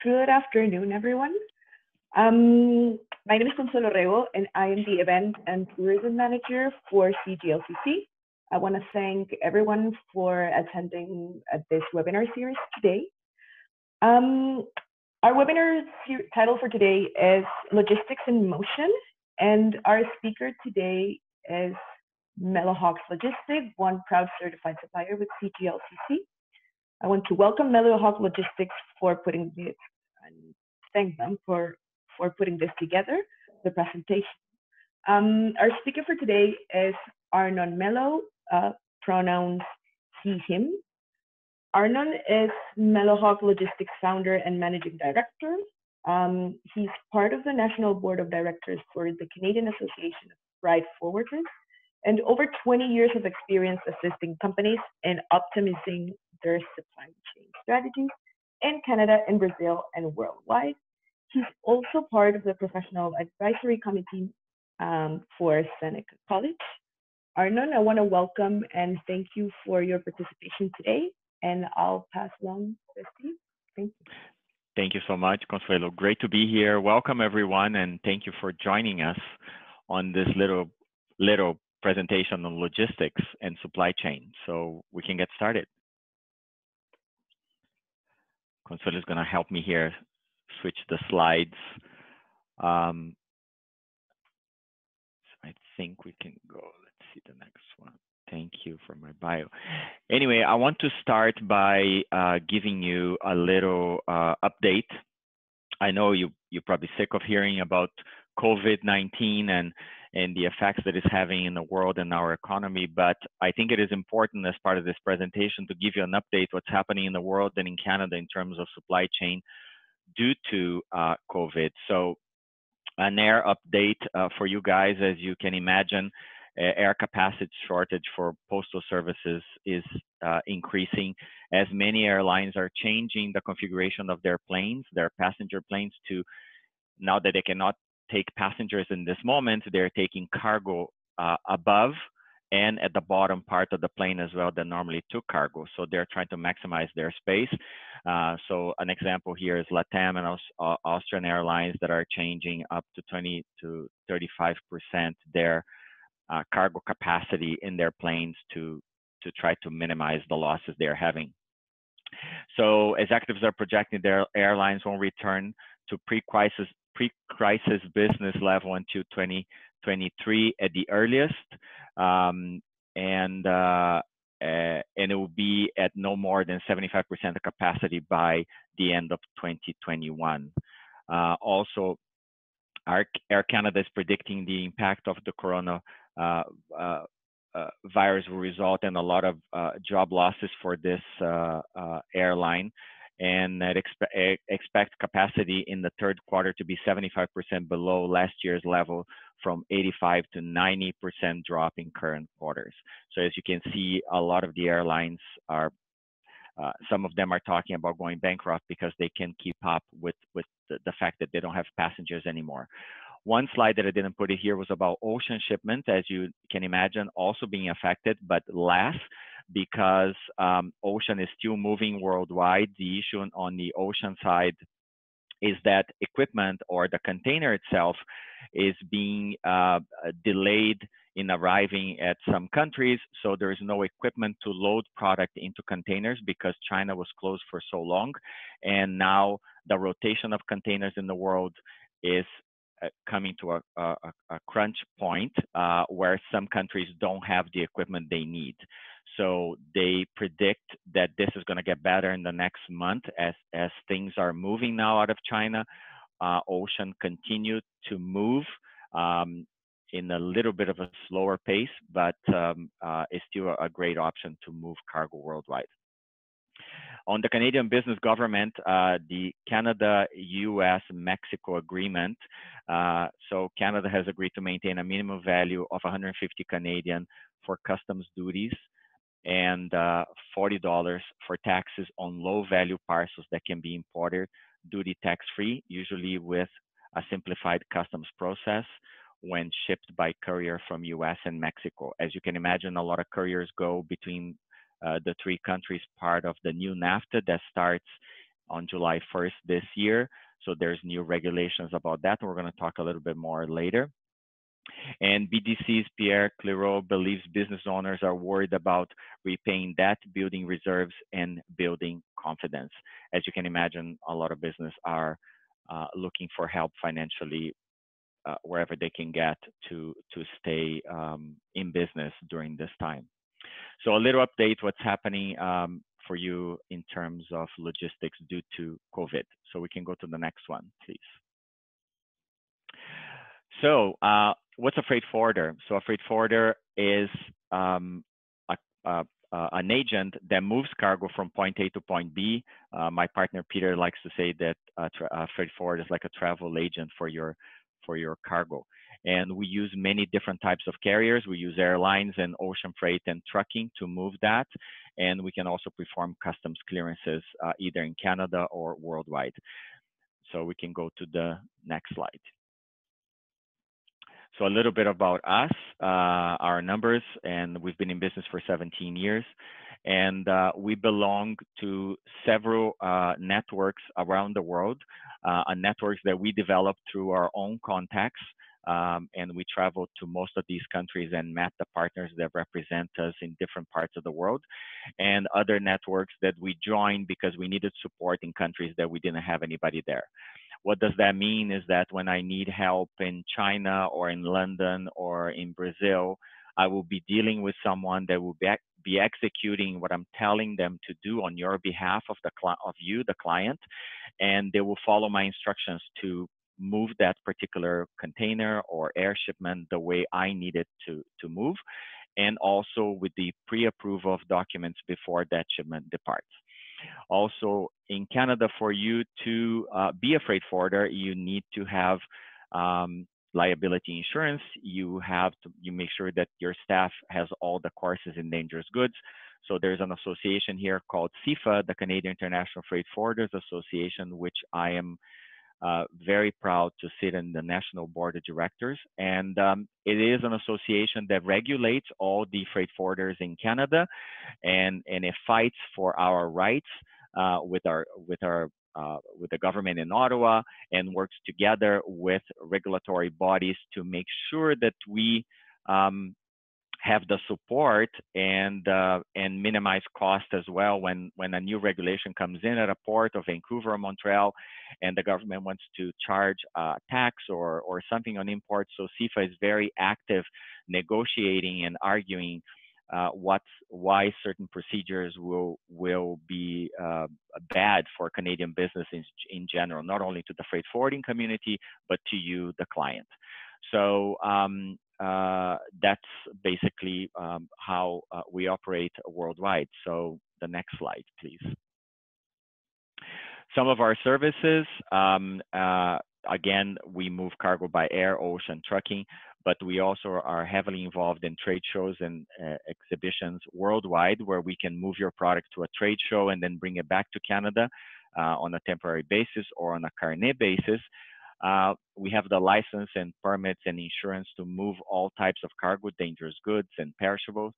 Good afternoon, everyone. My name is Consuelo Rego, and I am the Event and Tourism Manager for CGLCC. I want to thank everyone for attending this webinar series today. Our webinar title for today is Logistics in Motion, and our speaker today is MELLOHAWK Logistics, one proud certified supplier with CGLCC. I want to welcome MELLOHAWK Logistics for putting this, and thank them for putting this together, the presentation. Our speaker for today is Arnon Mello, pronouns he, him. Arnon is MELLOHAWK Logistics founder and managing director. He's part of the National Board of Directors for the Canadian Association of Freight Forwarders, and over 20 years of experience assisting companies in optimizing their supply chain strategies in Canada and Brazil and worldwide. He's also part of the professional advisory committee for Seneca College. Arnon, I want to welcome and thank you for your participation today, and I'll pass along this to you. Thank you. Thank you so much, Consuelo. Great to be here. Welcome, everyone, and thank you for joining us on this little presentation on logistics and supply chain. So we can get started. Consuelo is going to help me here switch the slides. So I think we can go. Let's see the next one. Thank you for my bio. Anyway, I want to start by giving you a little update. I know you're probably sick of hearing about COVID-19 and the effects that it's having in the world and our economy, but I think it is important as part of this presentation to give you an update what's happening in the world and in Canada in terms of supply chain due to COVID. So an air update for you guys. As you can imagine, air capacity shortage for postal services is increasing as many airlines are changing the configuration of their planes, their passenger planes, to now that they cannot take passengers in this moment, they're taking cargo above and at the bottom part of the plane as well that normally took cargo. So they're trying to maximize their space. So an example here is LATAM and Austrian Airlines that are changing up to 20 to 35% their cargo capacity in their planes to try to minimize the losses they're having. So executives are projecting their airlines won't return to pre-crisis business level until 2023 at the earliest, and it will be at no more than 75% of capacity by the end of 2021. Also, Air Canada is predicting the impact of the corona virus will result in a lot of job losses for this airline, and expect capacity in the third quarter to be 75% below last year's level, from 85 to 90% drop in current quarters. So as you can see, a lot of the airlines are, some of them are talking about going bankrupt because they can't keep up with the fact that they don't have passengers anymore. One slide that I didn't put it here was about ocean shipment, as you can imagine, also being affected, but less, because ocean is still moving worldwide. The issue on the ocean side is that equipment or the container itself is being delayed in arriving at some countries. So there is no equipment to load product into containers because China was closed for so long. And now the rotation of containers in the world is coming to a crunch point where some countries don't have the equipment they need. So they predict that this is going to get better in the next month as things are moving now out of China. Ocean continue to move in a little bit of a slower pace, but it's still a great option to move cargo worldwide. On the Canadian business government, the Canada-US-Mexico agreement. So Canada has agreed to maintain a minimum value of 150 Canadian for customs duties and $40 for taxes on low-value parcels that can be imported duty tax-free, usually with a simplified customs process when shipped by courier from US and Mexico. As you can imagine, a lot of couriers go between the three countries, part of the new NAFTA that starts on July 1st this year. So there's new regulations about that. We're going to talk a little bit more later. And BDC's Pierre Clairaut believes business owners are worried about repaying debt, building reserves, and building confidence. As you can imagine, a lot of business are looking for help financially wherever they can get to stay in business during this time. So a little update what's happening for you in terms of logistics due to COVID. So we can go to the next one, please. So what's a freight forwarder? So a freight forwarder is an agent that moves cargo from point A to point B. My partner Peter likes to say that a freight forwarder is like a travel agent for your cargo. And we use many different types of carriers. We use airlines and ocean freight and trucking to move that. And we can also perform customs clearances either in Canada or worldwide. So we can go to the next slide. So a little bit about us, our numbers, and we've been in business for 17 years. And we belong to several networks around the world, networks that we developed through our own contacts. And we traveled to most of these countries and met the partners that represent us in different parts of the world, and other networks that we joined because we needed support in countries that we didn't have anybody there. What does that mean is that when I need help in China or in London or in Brazil, I will be dealing with someone that will be executing what I'm telling them to do on your behalf of you, the client, and they will follow my instructions to move that particular container or air shipment the way I need it to move, and also with the pre-approval of documents before that shipment departs. Also, in Canada, for you to be a freight forwarder, you need to have liability insurance. You make sure that your staff has all the courses in dangerous goods. So there's an association here called CIFA, the Canadian International Freight Forwarders Association, which I am very proud to sit in the national board of directors. And it is an association that regulates all the freight forwarders in Canada, and it fights for our rights with the government in Ottawa, and works together with regulatory bodies to make sure that we have the support and minimize cost as well when a new regulation comes in at a port of Vancouver or Montreal, and the government wants to charge tax or something on imports. So CIFA is very active negotiating and arguing why certain procedures will be bad for Canadian business in general, not only to the freight forwarding community, but to you, the client. So that's basically how we operate worldwide. So the next slide, please. Some of our services, again, we move cargo by air, ocean, trucking, but we also are heavily involved in trade shows and exhibitions worldwide, where we can move your product to a trade show and then bring it back to Canada on a temporary basis or on a carnet basis. We have the license and permits and insurance to move all types of cargo, dangerous goods and perishables.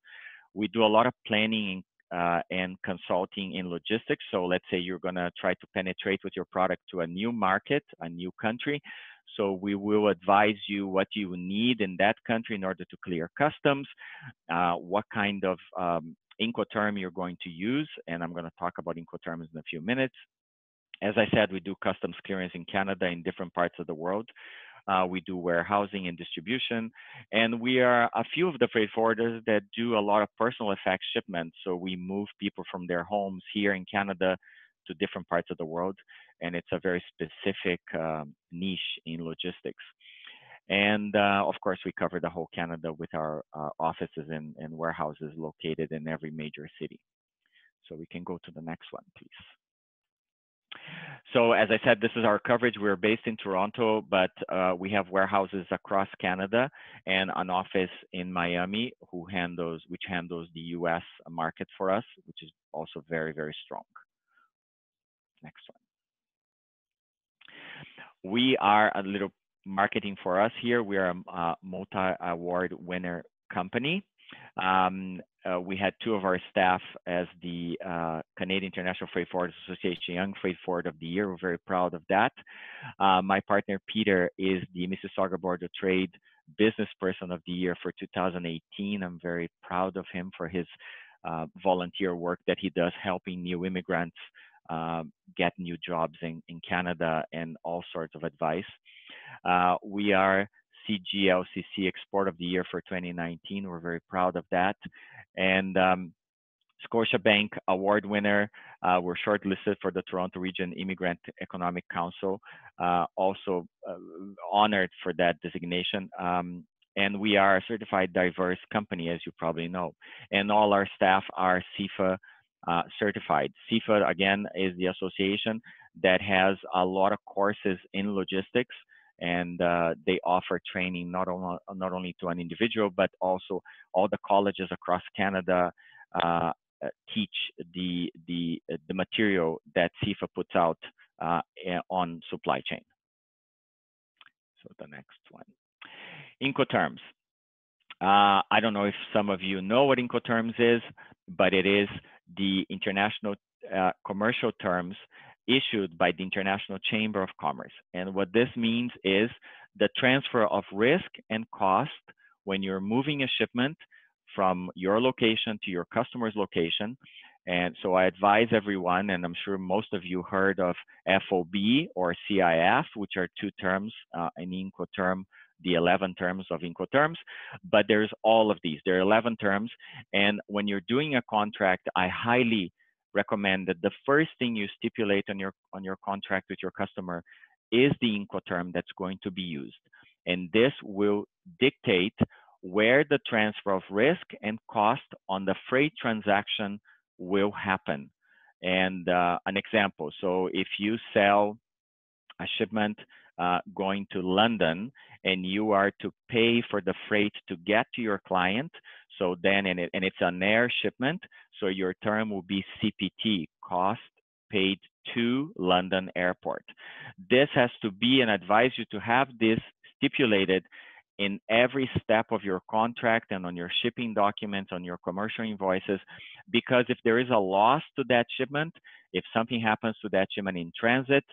We do a lot of planning and consulting in logistics. So let's say you're going to try to penetrate with your product to a new market, a new country. So we will advise you what you need in that country in order to clear customs, what kind of Incoterm you're going to use. And I'm going to talk about Incoterms in a few minutes. As I said, we do customs clearance in Canada, in different parts of the world. We do warehousing and distribution. And we are a few of the freight forwarders that do a lot of personal effects shipments. So we move people from their homes here in Canada to different parts of the world. And it's a very specific niche in logistics. And of course, we cover the whole Canada with our offices and warehouses located in every major city. So we can go to the next one, please. So as I said, this is our coverage. We're based in Toronto, but we have warehouses across Canada and an office in Miami which handles the US market for us, which is also very, very strong. Next one. We are a little marketing for us here. We are a multi-award winner company. We had two of our staff as the Canadian International Freight Forwarders Association Young Freight Forward of the Year. We're very proud of that. My partner Peter is the Mississauga Board of Trade Business Person of the Year for 2018. I'm very proud of him for his volunteer work that he does helping new immigrants get new jobs in Canada and all sorts of advice. We are CGLCC Export of the Year for 2019. We're very proud of that. And Scotiabank Award winner. We're shortlisted for the Toronto Region Immigrant Economic Council. Also honored for that designation. And we are a certified diverse company, as you probably know. And all our staff are CIFA certified. CIFA, again, is the association that has a lot of courses in logistics, and they offer training not only to an individual, but also all the colleges across Canada teach the material that CIFA puts out on supply chain. So the next one. Incoterms. I don't know if some of you know what Incoterms is, but it is the international commercial terms issued by the International Chamber of Commerce. And what this means is the transfer of risk and cost when you're moving a shipment from your location to your customer's location. And so I advise everyone, and I'm sure most of you heard of FOB or CIF, which are two terms in Incoterm, the 11 terms of Incoterms, but there's all of these. There are 11 terms, and when you're doing a contract, I highly recommend that the first thing you stipulate on your contract with your customer is the Incoterm that's going to be used. And this will dictate where the transfer of risk and cost on the freight transaction will happen. And an example, so if you sell a shipment going to London and you are to pay for the freight to get to your client, so then, and it's an air shipment, so your term will be CPT, cost paid to London Airport. This has to be, and I advise you to have this stipulated in every step of your contract and on your shipping documents, on your commercial invoices, because if there is a loss to that shipment, if something happens to that shipment in transit,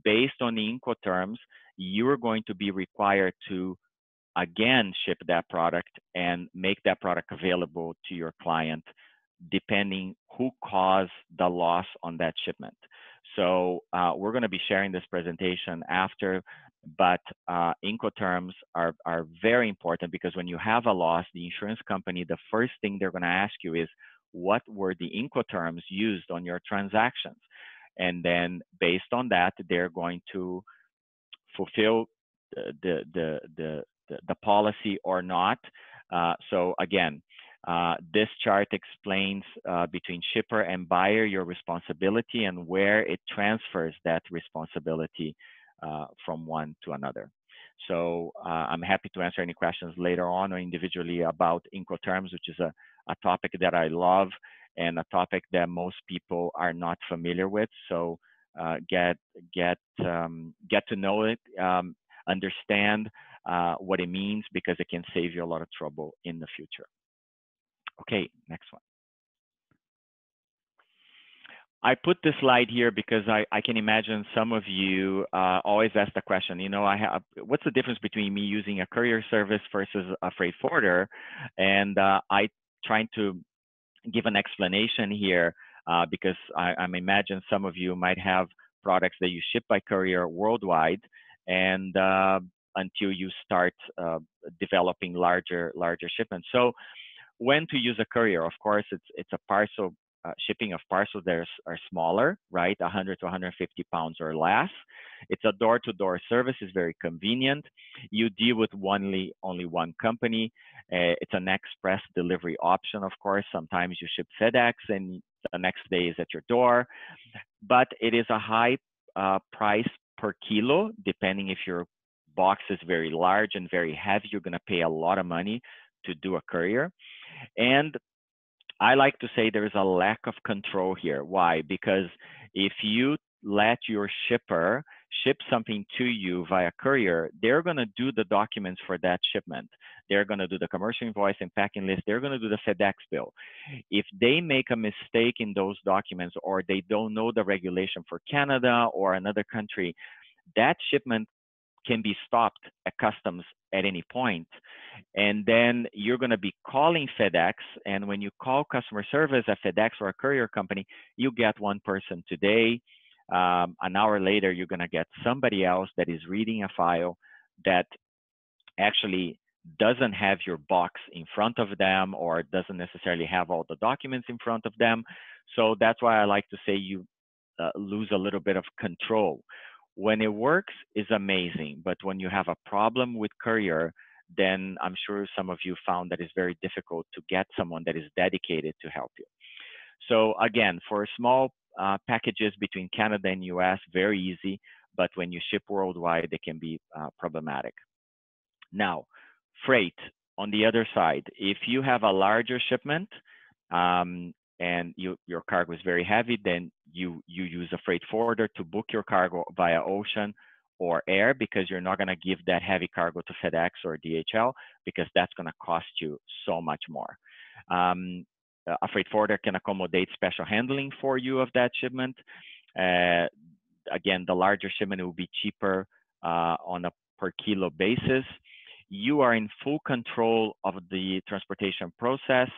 based on the Incoterms, you are going to be required to again ship that product and make that product available to your client, depending who caused the loss on that shipment. So we're going to be sharing this presentation after, but Incoterms are very important, because when you have a loss, the insurance company, the first thing they're going to ask you is, what were the Incoterms used on your transactions? And then based on that, they're going to fulfill the policy or not. So again, this chart explains between shipper and buyer your responsibility and where it transfers that responsibility from one to another. So I'm happy to answer any questions later on or individually about Incoterms, which is a topic that I love and a topic that most people are not familiar with. So get to know it, understand what it means, because it can save you a lot of trouble in the future. Okay, next one. I put this slide here because I can imagine some of you always ask the question, you know, what's the difference between me using a courier service versus a freight forwarder? And I trying to give an explanation here because I'm imagine some of you might have products that you ship by courier worldwide, and until you start developing larger shipments. So when to use a courier? Of course, it's a parcel. Shipping of parcels that are smaller, right? 100 to 150 pounds or less. It's a door-to-door service. It's very convenient. You deal with only one company. It's an express delivery option, of course. Sometimes you ship FedEx and the next day is at your door. But it is a high price per kilo, depending if your box is very large and very heavy, you're going to pay a lot of money to do a courier. And I like to say there is a lack of control here. Why? Because if you let your shipper ship something to you via courier, they're going to do the documents for that shipment. They're going to do the commercial invoice and packing list. They're going to do the FedEx bill. If they make a mistake in those documents, or they don't know the regulation for Canada or another country, that shipment can be stopped at customs at any point. And then you're going to be calling FedEx. And when you call customer service at FedEx or a courier company, you get one person today. An hour later, you're going to get somebody else that is reading a file that actually doesn't have your box in front of them, or doesn't necessarily have all the documents in front of them. So that's why I like to say you lose a little bit of control. When it works, is amazing, but when you have a problem with courier, then I'm sure some of you found that it's very difficult to get someone that is dedicated to help you. So again, for small packages between Canada and US, very easy, but when you ship worldwide, they can be problematic. Now, freight on the other side, if you have a larger shipment and your cargo is very heavy, then you use a freight forwarder to book your cargo via ocean or air, because you're not going to give that heavy cargo to FedEx or DHL, because that's going to cost you so much more. A freight forwarder can accommodate special handling for you of that shipment. Again, the larger shipment will be cheaper on a per kilo basis. You are in full control of the transportation process.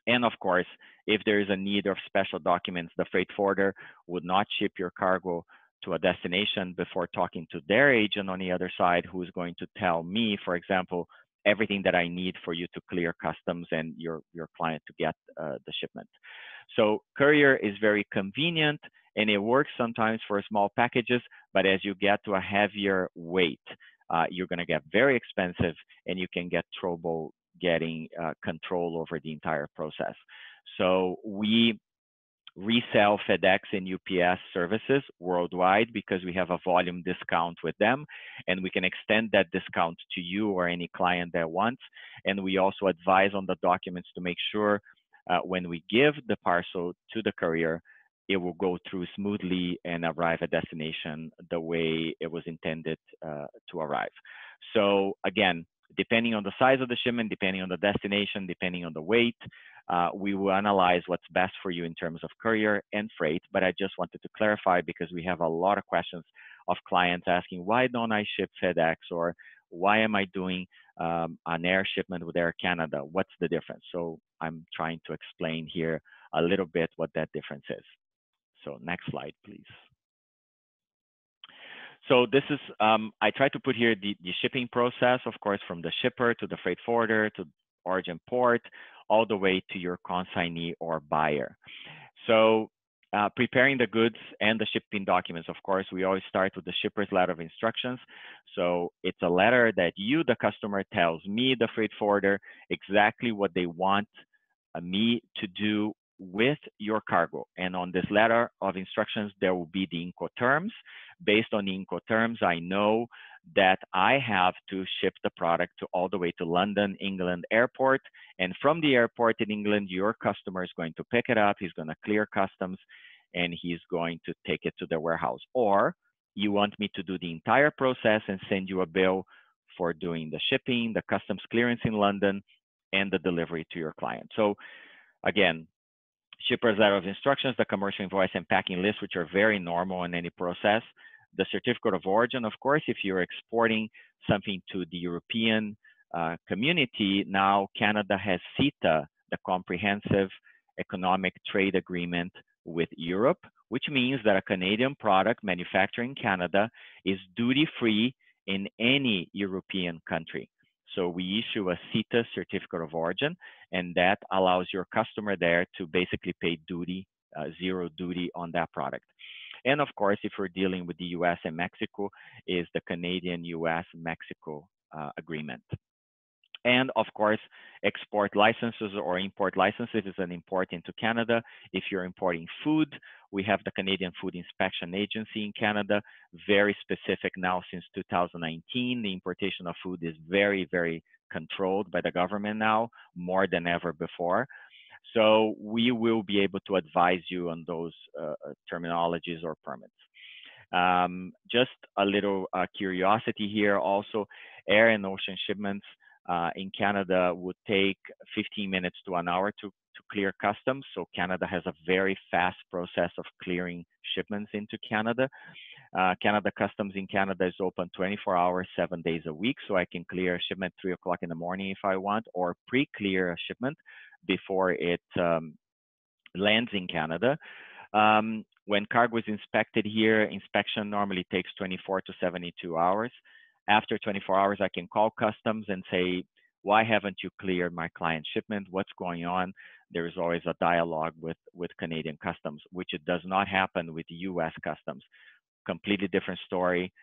And of course, if there is a need of special documents, the freight forwarder would not ship your cargo to a destination before talking to their agent on the other side, who is going to tell me, for example, everything that I need for you to clear customs and your client to get the shipment. So courier is very convenient, and it works sometimes for small packages, but as you get to a heavier weight, you're going to get very expensive, and you can get trouble getting control over the entire process. So we resell FedEx and UPS services worldwide because we have a volume discount with them, and we can extend that discount to you or any client that wants. And we also advise on the documents to make sure when we give the parcel to the courier, it will go through smoothly and arrive at destination the way it was intended to arrive. So again, depending on the size of the shipment, depending on the destination, depending on the weight, we will analyze what's best for you in terms of courier and freight. But I just wanted to clarify, because we have a lot of questions of clients asking, why don't I ship FedEx, or why am I doing an air shipment with Air Canada? What's the difference? So I'm trying to explain here a little bit what that difference is. So next slide, please. So this is, I try to put here the shipping process, of course, from the shipper to the freight forwarder to origin port, all the way to your consignee or buyer. So preparing the goods and the shipping documents, of course, we always start with the shipper's letter of instructions. So it's a letter that you, the customer, tells me, the freight forwarder, exactly what they want me to do with your cargo. And on this letter of instructions, there will be the Incoterms. Based on the Incoterms, I know that I have to ship the product to all the way to London, England airport. And from the airport in England, your customer is going to pick it up. He's going to clear customs, and he's going to take it to the warehouse. Or you want me to do the entire process and send you a bill for doing the shipping, the customs clearance in London, and the delivery to your client. So again, shipper's letter of instructions, the commercial invoice and packing list, which are very normal in any process. The certificate of origin, of course, if you're exporting something to the European community, now Canada has CETA, the Comprehensive Economic Trade Agreement with Europe, which means that a Canadian product manufactured in Canada is duty-free in any European country. So we issue a CETA certificate of origin, and that allows your customer there to basically pay duty, zero duty on that product. And of course, if we're dealing with the US and Mexico, is the Canadian-US-Mexico agreement. And of course, export licenses or import licenses is an import into Canada. If you're importing food, we have the Canadian Food Inspection Agency in Canada, very specific now since 2019. The importation of food is very, very controlled by the government now, more than ever before. So we will be able to advise you on those terminologies or permits. Just a little curiosity here also, air and ocean shipments in Canada would take 15 minutes to an hour to clear customs. So Canada has a very fast process of clearing shipments into Canada. Canada Customs in Canada is open 24 hours, 7 days a week. So I can clear a shipment 3 o'clock in the morning if I want, or pre-clear a shipment before it lands in Canada. When cargo is inspected here, inspection normally takes 24 to 72 hours. After 24 hours, I can call customs and say, why haven't you cleared my client shipment? What's going on? There is always a dialogue with Canadian customs, which it does not happen with US customs. Completely different story.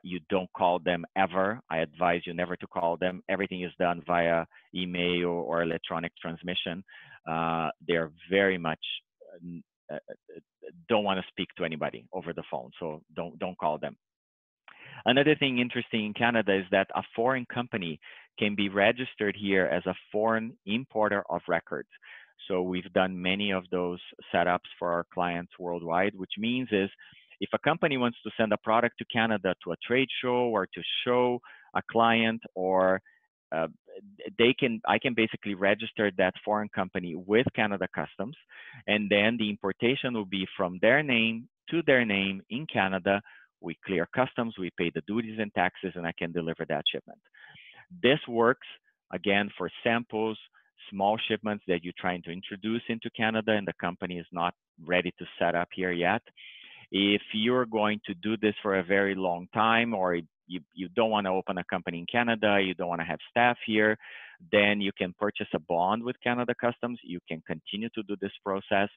You don't call them ever. I advise you never to call them. Everything is done via email or electronic transmission. They're very much don't want to speak to anybody over the phone, so don't call them. Another thing interesting in Canada is that a foreign company can be registered here as a foreign importer of records. So we've done many of those setups for our clients worldwide, which means is if a company wants to send a product to Canada to a trade show or to show a client, or I can basically register that foreign company with Canada Customs, and then the importation will be from their name to their name in Canada. We clear customs, we pay the duties and taxes, and I can deliver that shipment. This works, again, for samples, small shipments that you're trying to introduce into Canada and the company is not ready to set up here yet. If you're going to do this for a very long time, or you don't want to open a company in Canada, you don't want to have staff here, then you can purchase a bond with Canada Customs. You can continue to do this process.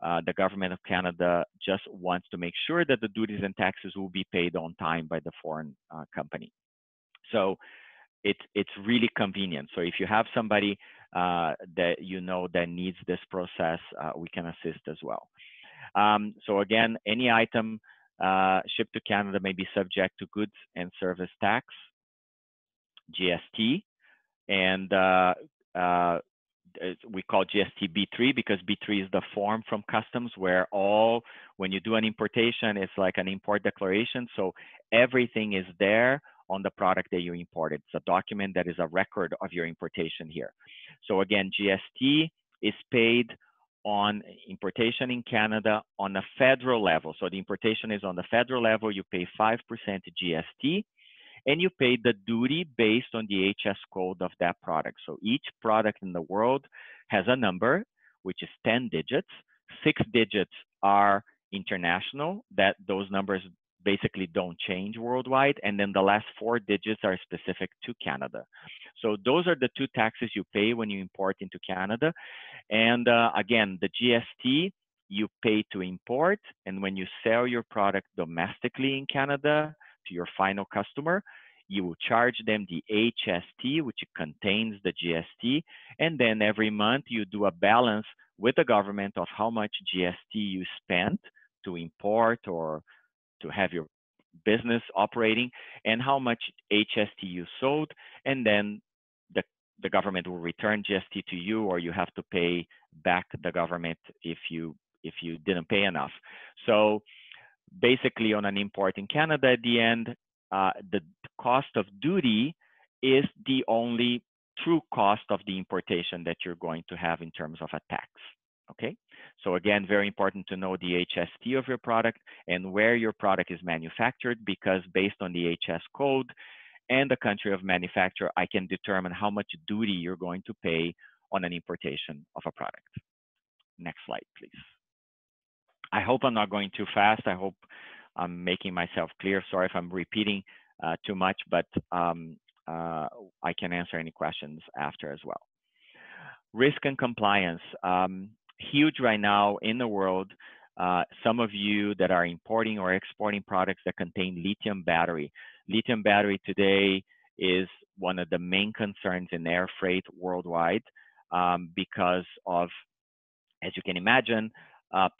The government of Canada just wants to make sure that the duties and taxes will be paid on time by the foreign company. So it's really convenient. So if you have somebody that you know that needs this process, we can assist as well. So again, any item shipped to Canada may be subject to goods and service tax, GST, and we call GST B3 because B3 is the form from customs where when you do an importation, it's like an import declaration. So everything is there on the product that you imported. It's a document that is a record of your importation here. So again, GST is paid on importation in Canada on a federal level. So the importation is on the federal level, you pay 5% GST, and you pay the duty based on the HS code of that product. So each product in the world has a number, which is 10 digits. 6 digits are international, that those numbers basically don't change worldwide. And then the last 4 digits are specific to Canada. So those are the 2 taxes you pay when you import into Canada. And again, the GST you pay to import, and when you sell your product domestically in Canada to your final customer, you will charge them the HST, which contains the GST, and then every month you do a balance with the government of how much GST you spent to import or to have your business operating, and how much HST you sold, and then the government will return GST to you, or you have to pay back the government if you didn't pay enough. So basically, on an import in Canada, at the end, the cost of duty is the only true cost of the importation that you're going to have in terms of a tax. Okay, so again, very important to know the HST of your product and where your product is manufactured, because based on the HS code and the country of manufacture, I can determine how much duty you're going to pay on an importation of a product. Next slide, please. I hope I'm not going too fast. I hope I'm making myself clear. Sorry if I'm repeating too much, but I can answer any questions after as well. Risk and compliance. Huge right now in the world. Some of you that are importing or exporting products that contain lithium battery. Lithium battery today is one of the main concerns in air freight worldwide because of, as you can imagine,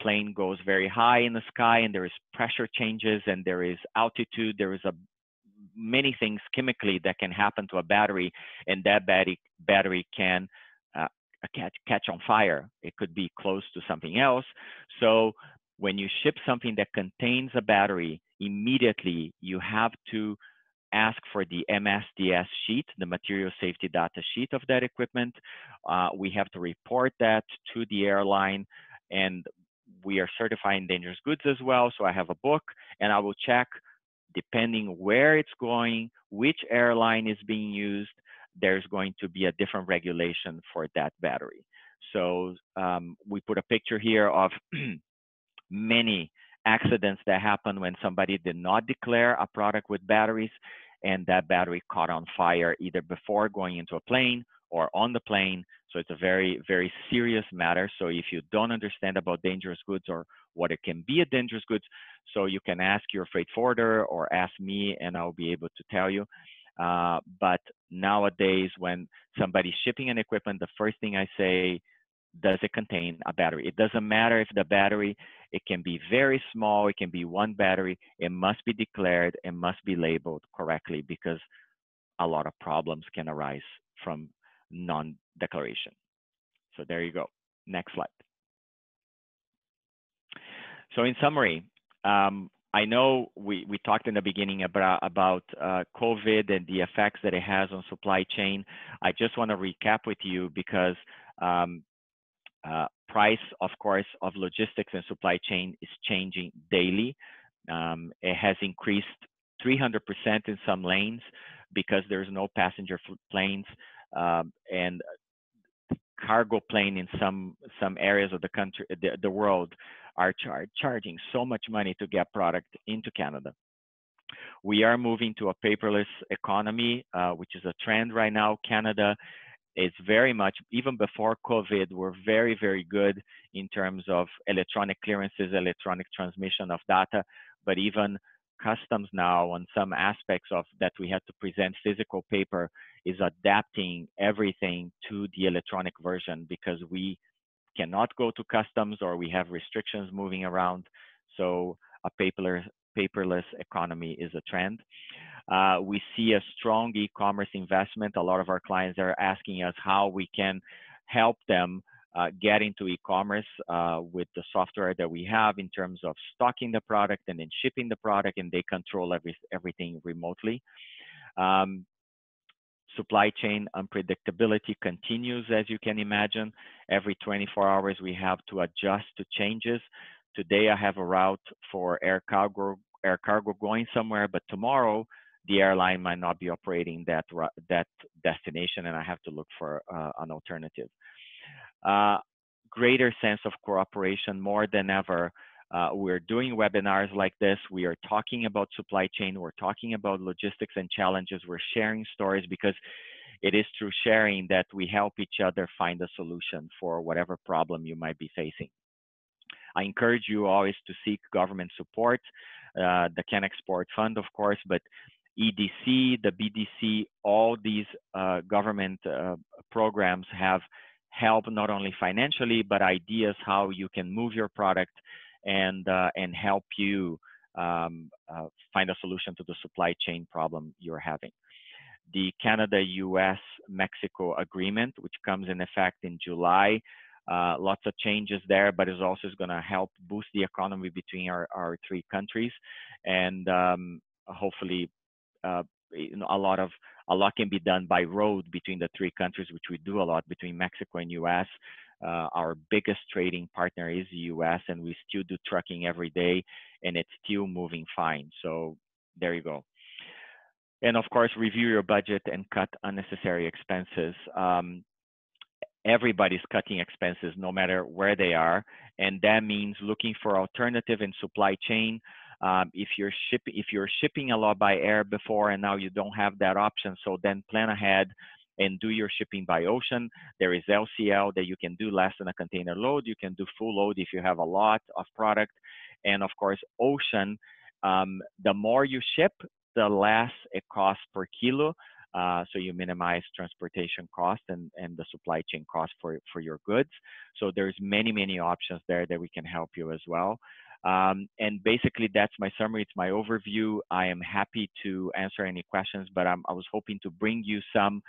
plane goes very high in the sky and there is pressure changes and there is altitude. There is many things chemically that can happen to a battery, and that battery can catch on fire. It could be close to something else. So when you ship something that contains a battery immediately you have to ask for the MSDS sheet, the material safety data sheet of that equipment. We have to report that to the airline, and we are certifying dangerous goods as well. So I have a book, and I will check depending where it's going, which airline is being used. There's going to be a different regulation for that battery. So we put a picture here of many accidents that happen when somebody did not declare a product with batteries, and that battery caught on fire either before going into a plane or on the plane. So it's a very, very serious matter. So if you don't understand about dangerous goods or what it can be a dangerous goods, so you can ask your freight forwarder or ask me, and I'll be able to tell you. But nowadays, when somebody's shipping an equipment, the first thing I say, does it contain a battery? It doesn't matter if the battery, it can be very small, it can be one battery, it must be declared, it must be labeled correctly, because a lot of problems can arise from non-declaration. So there you go. Next slide. So in summary, I know we talked in the beginning about COVID and the effects that it has on supply chain. I just want to recap with you because price, of course, of logistics and supply chain is changing daily. It has increased 300% in some lanes because there's no passenger planes, and cargo plane in some areas of the country, the world, are charging so much money to get product into Canada. We are moving to a paperless economy, which is a trend right now. Canada is very much, even before COVID, we're very, very good in terms of electronic clearances, electronic transmission of data, but even customs now on some aspects of that we had to present physical paper is adapting everything to the electronic version because we cannot go to customs or we have restrictions moving around. So a paperless economy is a trend. We see a strong e-commerce investment. A lot of our clients are asking us how we can help them get into e-commerce with the software that we have in terms of stocking the product and then shipping the product, and they control everything remotely. Supply chain unpredictability continues, as you can imagine. Every 24 hours, we have to adjust to changes. Today, I have a route for air cargo going somewhere, but tomorrow, the airline might not be operating that destination, and I have to look for an alternative. Greater sense of cooperation more than ever. We're doing webinars like this. We are talking about supply chain. We're talking about logistics and challenges. We're sharing stories because it is through sharing that we help each other find a solution for whatever problem you might be facing. I encourage you always to seek government support, the Can Export Fund, of course, but EDC, the BDC, all these government programs have help not only financially, but ideas how you can move your product and help you find a solution to the supply chain problem you're having. The Canada-US-Mexico agreement, which comes in effect in July, lots of changes there, but is also going to help boost the economy between our three countries, and hopefully you know, a lot can be done by road between the three countries, which we do a lot between Mexico and US. Our biggest trading partner is the US, and we still do trucking every day, and it's still moving fine. So there you go. And of course, review your budget and cut unnecessary expenses. Everybody's cutting expenses no matter where they are, and that means looking for alternative in supply chain. If you're shipping a lot by air before and now you don't have that option, so then plan ahead and do your shipping by ocean. There is LCL that you can do less than a container load. You can do full load if you have a lot of product. And of course, ocean, the more you ship, the less it costs per kilo. So you minimize transportation cost and the supply chain cost for your goods. So there's many options there that we can help you as well. And basically that's my summary. It's my overview. I am happy to answer any questions, but I was hoping to bring you some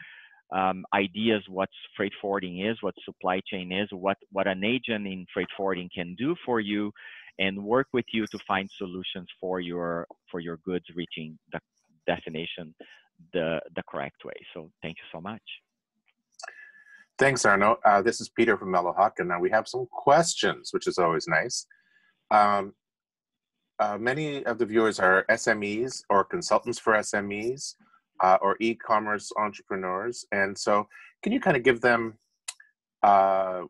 ideas what freight forwarding is, what supply chain is, what an agent in freight forwarding can do for you, and work with you to find solutions for your goods reaching the destination the correct way. So thank you so much. Thanks, Arno. This is Peter from MELLOHAWK, and now we have some questions, which is always nice. Many of the viewers are SMEs or consultants for SMEs or e-commerce entrepreneurs. And so can you kind of give them, I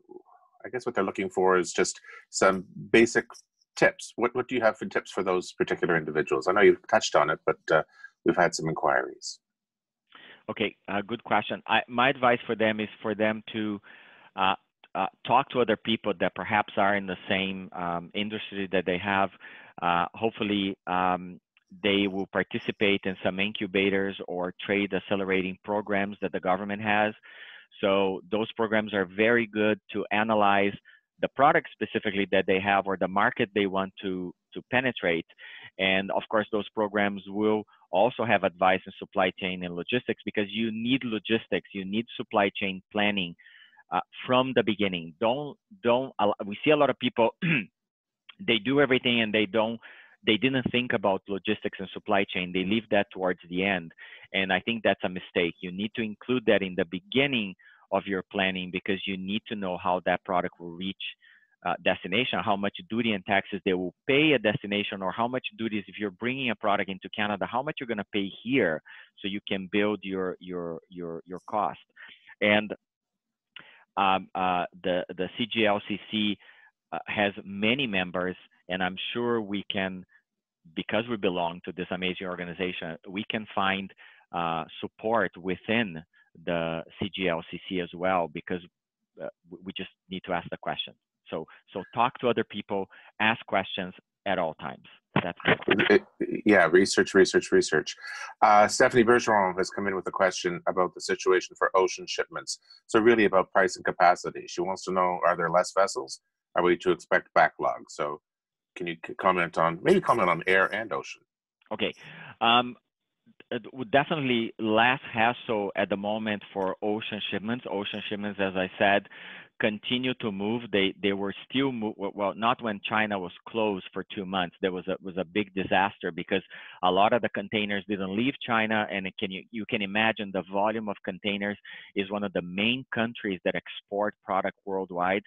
guess what they're looking for is just some basic tips. What do you have for tips for those particular individuals? I know you've touched on it, but we've had some inquiries. Okay, good question. My advice for them is for them to talk to other people that perhaps are in the same industry that they have. Hopefully, they will participate in some incubators or trade accelerating programs that the government has. So those programs are very good to analyze the product specifically that they have or the market they want to penetrate. And of course, those programs will also have advice in supply chain and logistics, because you need logistics, you need supply chain planning from the beginning. We see a lot of people, they do everything and they didn't think about logistics and supply chain. They leave that towards the end. And I think that's a mistake. You need to include that in the beginning of your planning, because you need to know how that product will reach destination, how much duty and taxes they will pay at destination, or how much duties if you're bringing a product into Canada, how much you're going to pay here, so you can build your cost. And the CGLCC has many members, and I'm sure we can, because we belong to this amazing organization, we can find support within the CGLCC as well, because we just need to ask the question. So talk to other people, ask questions at all times. That's yeah, research. Stephanie Bergeron has come in with a question about the situation for ocean shipments. So really about price and capacity. She wants to know, are there less vessels? Are we to expect backlog? So can you comment on air and ocean? Okay. Definitely less hassle at the moment for ocean shipments. Ocean shipments, as I said, continue to move. They were still well, not when China was closed for 2 months. There was a big disaster because a lot of the containers didn't leave China, and you can imagine the volume of containers is one of the main countries that export product worldwide.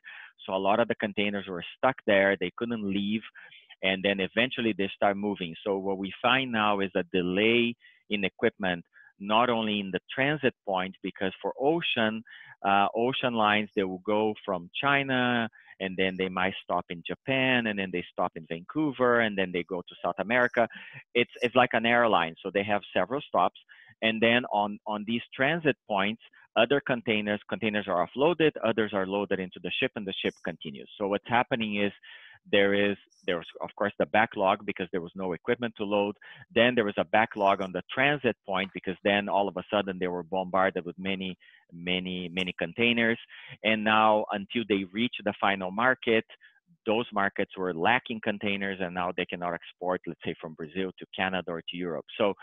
So a lot of the containers were stuck there. They couldn't leave, and then eventually they start moving. So what we find now is a delay in equipment, not only in the transit point, because for ocean lines, they will go from China, and then they might stop in Japan, and then they stop in Vancouver, and then they go to South America. It's like an airline, so they have several stops. And then on these transit points, other containers are offloaded, others are loaded into the ship, and the ship continues. So what's happening is there was of course the backlog because there was no equipment to load. Then there was a backlog on the transit point because then all of a sudden they were bombarded with many containers. And now until they reach the final market, those markets were lacking containers, and now they cannot export, let's say, from Brazil to Canada or to Europe. So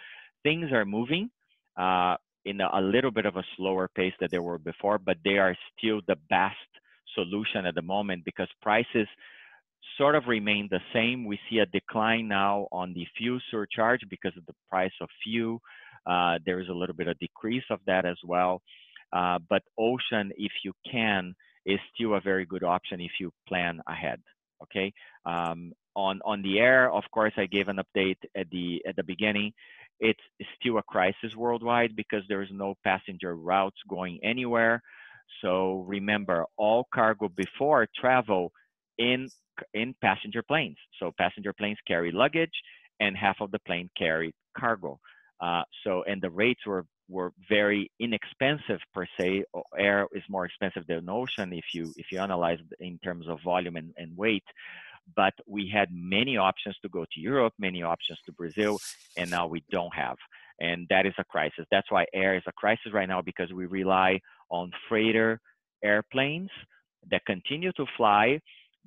things are moving in a little bit of a slower pace than they were before, but they are still the best solution at the moment because prices sort of remain the same. We see a decline now on the fuel surcharge because of the price of fuel. There is a little bit of decrease of that as well. But ocean, if you can, is still a very good option if you plan ahead. Okay. On the air, of course, I gave an update at the beginning. It's still a crisis worldwide because there is no passenger routes going anywhere. So remember, all cargo before travel in passenger planes. So passenger planes carry luggage, and half of the plane carried cargo. And the rates were very inexpensive per se. Air is more expensive than ocean if you analyze in terms of volume and weight. But we had many options to go to Europe, many options to Brazil, and now we don't have. And that is a crisis. That's why air is a crisis right now, because we rely on freighter airplanes that continue to fly,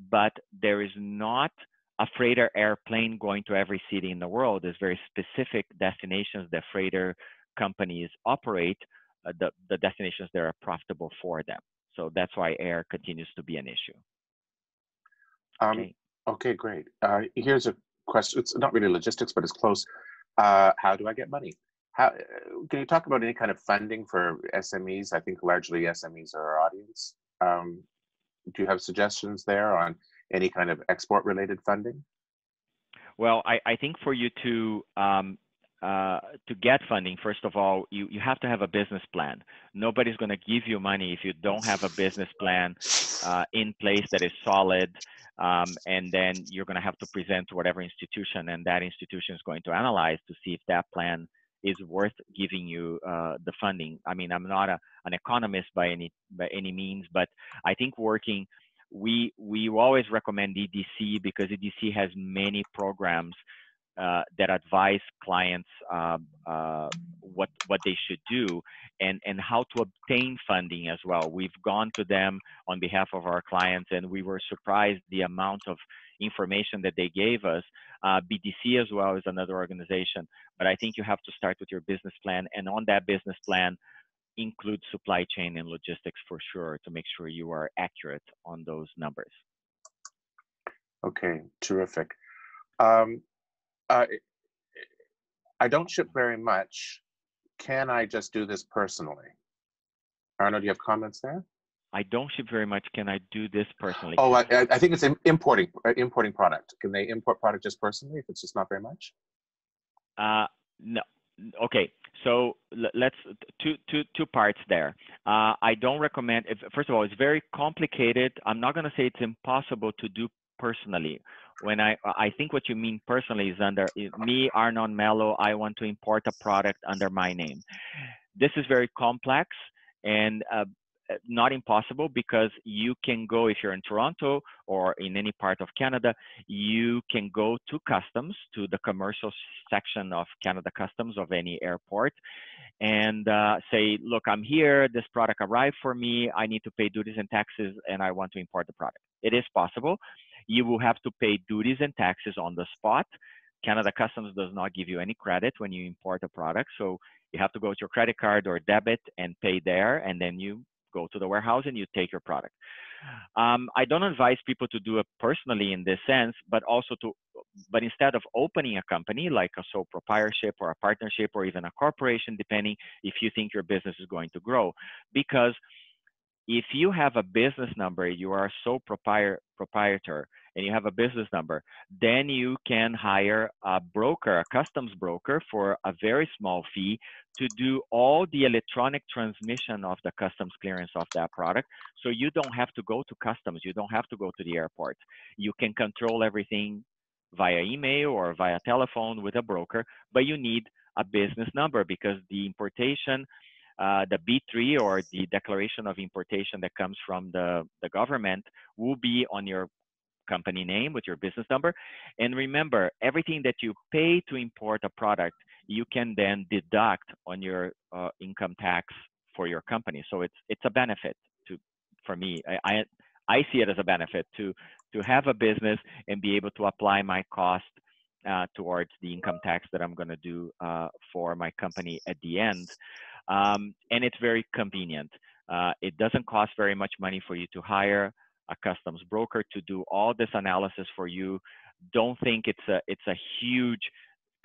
but there is not a freighter airplane going to every city in the world. There's very specific destinations that freighter companies operate, the destinations that are profitable for them. So that's why air continues to be an issue. Okay. Okay, great. Here's a question. It's not really logistics, but it's close. How do I get money? How can you talk about any kind of funding for SMEs? I think largely SMEs are our audience. Do you have suggestions there on any kind of export-related funding? Well, I think for you to get funding, first of all, you have to have a business plan. Nobody's going to give you money if you don't have a business plan in place that is solid. And then you're going to have to present to whatever institution, and that institution is going to analyze to see if that plan is worth giving you the funding. I mean, I'm not an economist by any means, but I think we always recommend EDC because EDC has many programs that advise clients what they should do and how to obtain funding as well. We've gone to them on behalf of our clients, and we were surprised the amount of information that they gave us. BDC as well is another organization, but I think you have to start with your business plan, and on that business plan include supply chain and logistics for sure to make sure you are accurate on those numbers. Okay, terrific. I don't ship very much. Can I just do this personally? Arno, do you have comments there? I don't ship very much. Can I do this personally? Oh, I think it's importing product. Can they import product just personally if it's just not very much? No. Okay. So let's two parts there. I don't recommend. First of all, it's very complicated. I'm not going to say it's impossible to do personally. When I think what you mean personally is under me, Arnon Mello, I want to import a product under my name. This is very complex and not impossible, because you can go, if you're in Toronto or in any part of Canada, you can go to customs, to the commercial section of Canada Customs of any airport, and say, look, I'm here, this product arrived for me, I need to pay duties and taxes, and I want to import the product. It is possible. You will have to pay duties and taxes on the spot. Canada Customs does not give you any credit when you import a product, so you have to go to your credit card or debit and pay there, and then you go to the warehouse and you take your product. I don't advise people to do it personally in this sense, but instead of opening a company like a sole proprietorship or a partnership or even a corporation, depending if you think your business is going to grow. Because if you have a business number, you are a sole proprietor, and you have a business number, then you can hire a broker, a customs broker, for a very small fee to do all the electronic transmission of the customs clearance of that product. So you don't have to go to customs. You don't have to go to the airport. You can control everything via email or via telephone with a broker, but you need a business number, because the importation, the B3 or the declaration of importation that comes from the government will be on your company name with your business number. And remember, everything that you pay to import a product, you can then deduct on your income tax for your company. So it's a benefit for me. I see it as a benefit to have a business and be able to apply my cost towards the income tax that I'm going to do for my company at the end. And it's very convenient. It doesn't cost very much money for you to hire a customs broker to do all this analysis for you. Don't think it's a huge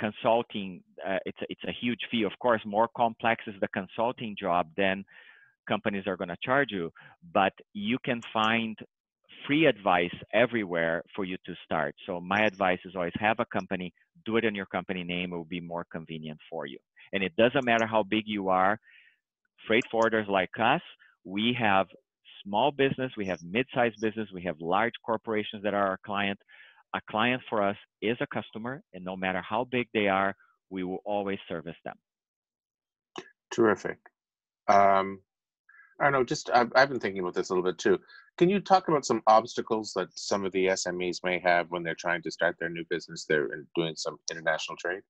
consulting. It's a huge fee. Of course, more complex is the consulting job, then companies are going to charge you. But you can find free advice everywhere for you to start. So my advice is always have a company, do it in your company name. It will be more convenient for you. And it doesn't matter how big you are. Freight forwarders like us, we have small business, we have mid-sized business, we have large corporations that are our client. A client for us is a customer, and no matter how big they are, we will always service them. Terrific. I don't know, I've been thinking about this a little bit too. Can you talk about some obstacles that some of the SMEs may have when they're trying to start their new business there and doing some international trade?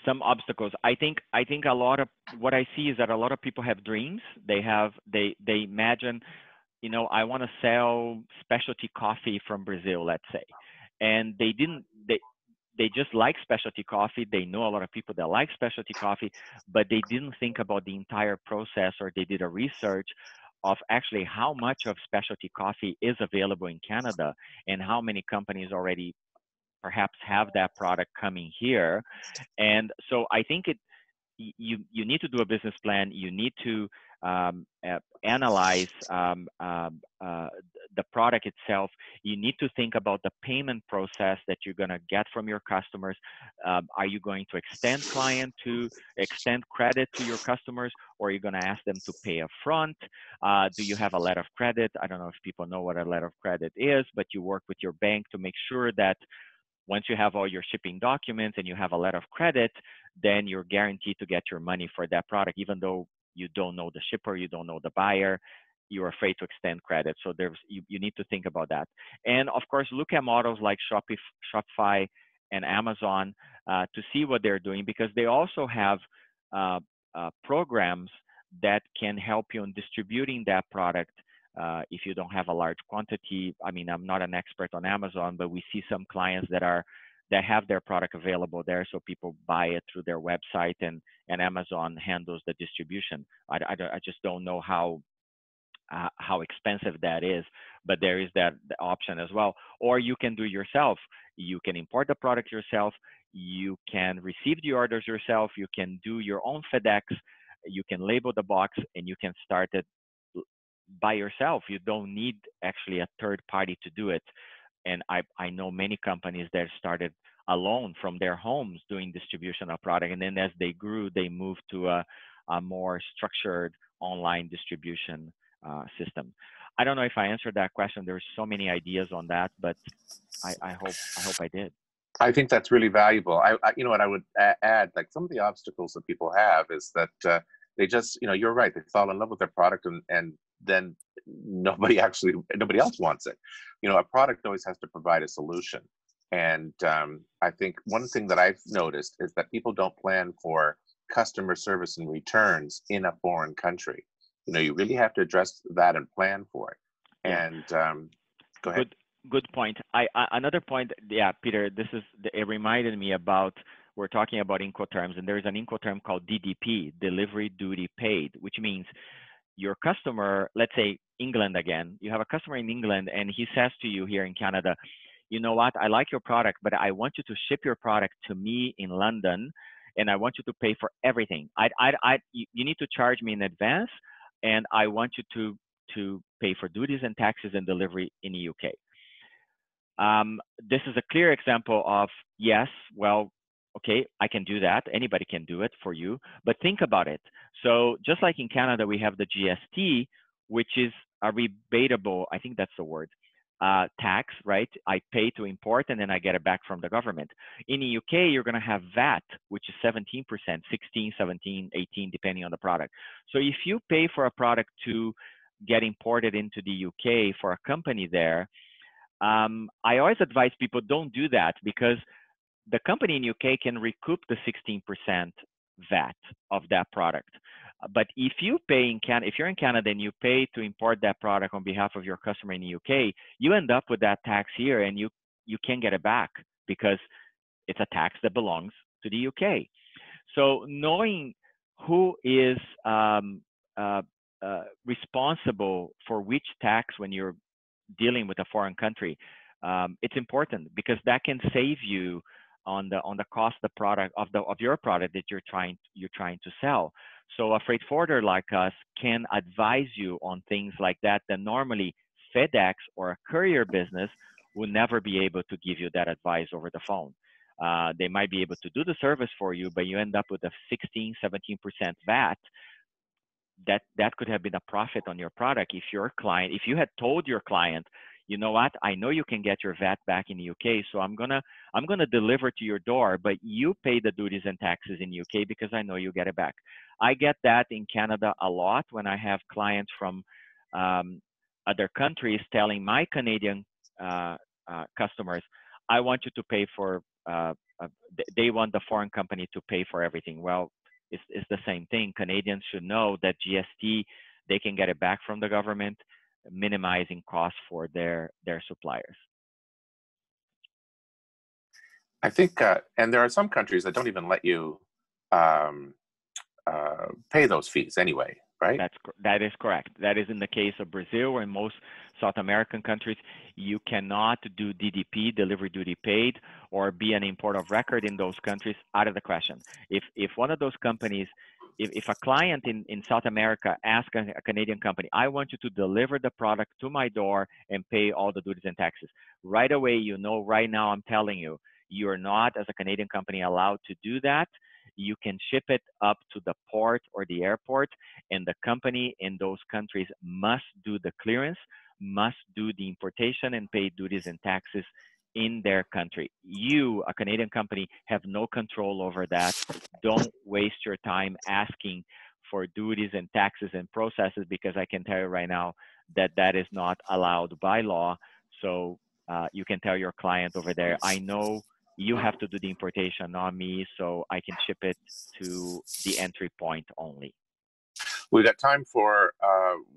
Some obstacles. I think a lot of what I see is that a lot of people have dreams. They imagine, I want to sell specialty coffee from Brazil, let's say, and they just like specialty coffee. They know a lot of people that like specialty coffee, but they didn't think about the entire process, or they did a research of actually how much of specialty coffee is available in Canada and how many companies already perhaps have that product coming here. And so I think you need to do a business plan. You need to analyze the product itself. You need to think about the payment process that you're going to get from your customers. Are you going to extend credit to your customers, or are you going to ask them to pay upfront? Do you have a letter of credit? I don't know if people know what a letter of credit is, but you work with your bank to make sure that once you have all your shipping documents and you have a letter of credit, then you're guaranteed to get your money for that product, even though you don't know the shipper, you don't know the buyer, you're afraid to extend credit. So you need to think about that. And of course, look at models like Shopify and Amazon to see what they're doing, because they also have programs that can help you in distributing that product. If you don't have a large quantity. I mean, I'm not an expert on Amazon, but we see some clients that have their product available there, so people buy it through their website, and Amazon handles the distribution. I just don't know how expensive that is, but there is that option as well. Or you can do it yourself. You can import the product yourself. You can receive the orders yourself. You can do your own FedEx. You can label the box, and you can start it by yourself. You don't need actually a third party to do it. And I know many companies that started alone from their homes doing distribution of product, and then as they grew, they moved to a more structured online distribution system. I don't know if I answered that question. There's so many ideas on that, but I hope I did. I think that's really valuable. You know what I would add, like some of the obstacles that people have is that they just, you're right, they fall in love with their product, and then nobody else wants it. A product always has to provide a solution. And I think one thing that I've noticed is that people don't plan for customer service and returns in a foreign country. You really have to address that and plan for it. Yeah. And go ahead. Good point. Another point, yeah, Peter, it reminded me about, we're talking about Incoterms, and there's an Incoterm called DDP, Delivery Duty Paid, which means your customer, let's say England again, you have a customer in England, and he says to you here in Canada, you know what, I like your product, but I want you to ship your product to me in London, and I want you to pay for everything. You need to charge me in advance, and I want you to pay for duties and taxes and delivery in the UK. This is a clear example of, yes, well, okay, I can do that. Anybody can do it for you. But think about it. So just like in Canada, we have the GST, which is a rebatable, I think that's the word, tax, right? I pay to import, and then I get it back from the government. In the UK, you're going to have VAT, which is 17%, 16, 17, 18, depending on the product. So if you pay for a product to get imported into the UK for a company there, I always advise people don't do that, because the company in UK can recoup the 16% VAT of that product. But if you pay if you're in Canada and you pay to import that product on behalf of your customer in the UK, you end up with that tax here, and you can't get it back because it's a tax that belongs to the UK. So knowing who is responsible for which tax when you're dealing with a foreign country, it's important, because that can save you on the cost of your product that you're trying to sell. So a freight forwarder like us can advise you on things like that normally FedEx or a courier business will never be able to give you that advice over the phone. They might be able to do the service for you, but you end up with a 16, 17% VAT. That could have been a profit on your product if you had told your client, you know what, I know you can get your VAT back in the UK, so I'm gonna deliver to your door, but you pay the duties and taxes in the UK because I know you get it back. I get that in Canada a lot when I have clients from other countries telling my Canadian customers, I want you to pay for, they want the foreign company to pay for everything. Well, it's the same thing. Canadians should know that GST, they can get it back from the government, minimizing costs for their suppliers. I think, and there are some countries that don't even let you pay those fees anyway. right? That is correct. That is in the case of Brazil or in most South American countries. You cannot do DDP, delivery duty paid, or be an import of record in those countries, out of the question. If one of those companies, if a client in South America asks a Canadian company, I want you to deliver the product to my door and pay all the duties and taxes, right away, you know, right now I'm telling you, you're not, as a Canadian company, allowed to do that. You can ship it up to the port or the airport, and the company in those countries must do the clearance, must do the importation and pay duties and taxes in their country. You, a Canadian company, have no control over that. Don't waste your time asking for duties and taxes and processes, because I can tell you right now that that is not allowed by law. So you can tell your client over there, I know you have to do the importation, not me, so I can ship it to the entry point only. We've got time for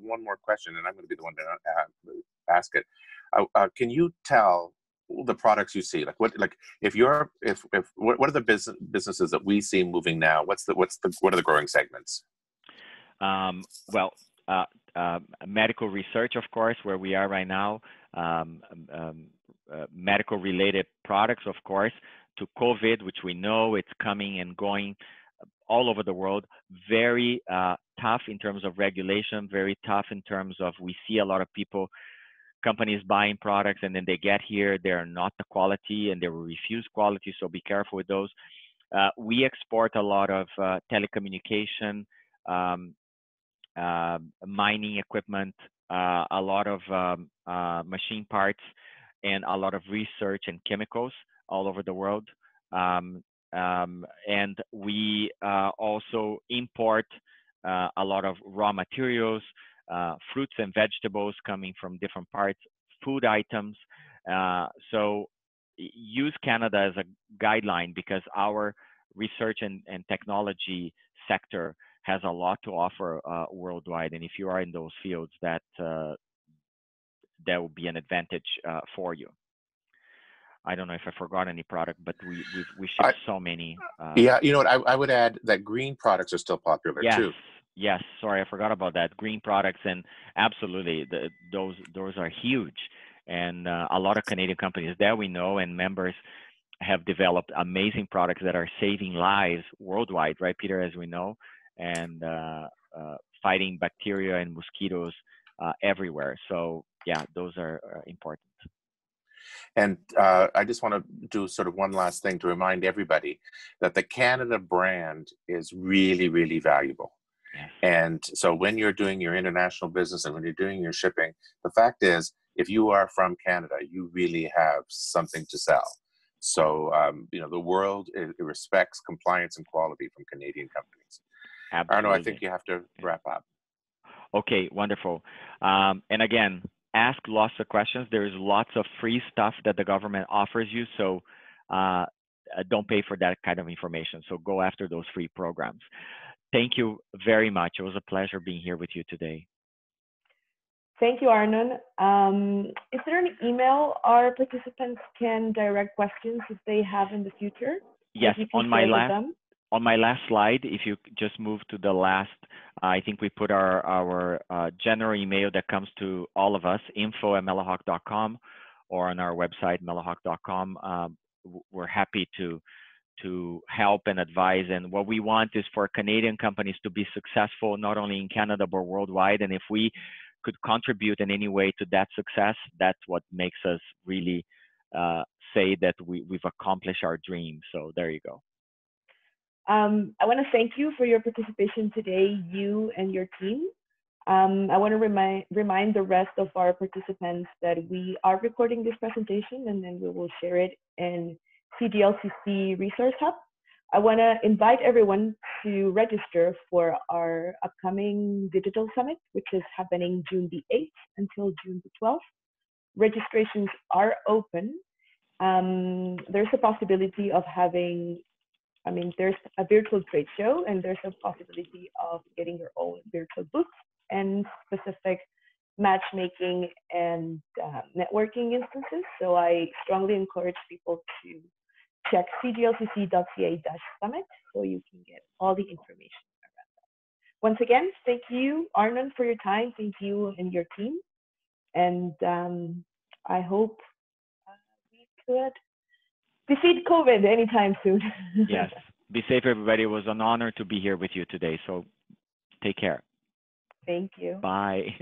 one more question, and I'm going to be the one to ask it. Can you tell the products you see? Like what are the businesses that we see moving now? What are the growing segments? Medical research, of course, where we are right now. Medical related products, of course, to COVID, which we know it's coming and going all over the world. Very tough in terms of regulation, very tough in terms of, we see a lot of companies buying products, and then they get here, they're not the quality and they will refuse quality. So be careful with those. We export a lot of telecommunication, mining equipment, a lot of machine parts, and a lot of research and chemicals all over the world. And we also import a lot of raw materials, fruits and vegetables coming from different parts, food items. So use Canada as a guideline, because our research and technology sector has a lot to offer worldwide. And if you are in those fields, that will be an advantage for you. I don't know if I forgot any product, but we ship so many. Yeah, you know what? I would add that green products are still popular too. Yes. Sorry, I forgot about that. Green products, and absolutely, those are huge. And a lot of Canadian companies that we know and members have developed amazing products that are saving lives worldwide, right, Peter, as we know, and fighting bacteria and mosquitoes everywhere. So yeah, those are important. And I just want to do sort of one last thing to remind everybody that the Canada brand is really, really valuable. Yes. And so when you're doing your international business and when you're doing your shipping, the fact is, if you are from Canada, you really have something to sell. So, you know, the world, it respects compliance and quality from Canadian companies. Absolutely. Arno, I think you have to wrap up. Okay, wonderful. And again, ask lots of questions. There's lots of free stuff that the government offers you. So don't pay for that kind of information. So go after those free programs. Thank you very much. It was a pleasure being here with you today. Thank you, Arnon. Is there an email our participants can direct questions if they have in the future? Yes, on my last slide, if you just move to the last, I think we put our general email that comes to all of us, info@mellohawk.com, or on our website, mellohawk.com. We're happy to help and advise. And what we want is for Canadian companies to be successful, not only in Canada, but worldwide. And if we could contribute in any way to that success, that's what makes us really say that we've accomplished our dream. So there you go. I want to thank you for your participation today, you and your team. I want to remind the rest of our participants that we are recording this presentation, and then we will share it in CGLCC Resource Hub. I want to invite everyone to register for our upcoming digital summit, which is happening June the 8th until June the 12th. Registrations are open. There's a possibility of having, there's a virtual trade show, and there's a possibility of getting your own virtual booth and specific matchmaking and networking instances. So I strongly encourage people to check cglcc.ca/summit so you can get all the information around that. once again, thank you, Arnon, for your time. Thank you and your team. And I hope we could defeat COVID anytime soon. Yes. Be safe, everybody. It was an honor to be here with you today. So take care. Thank you. Bye.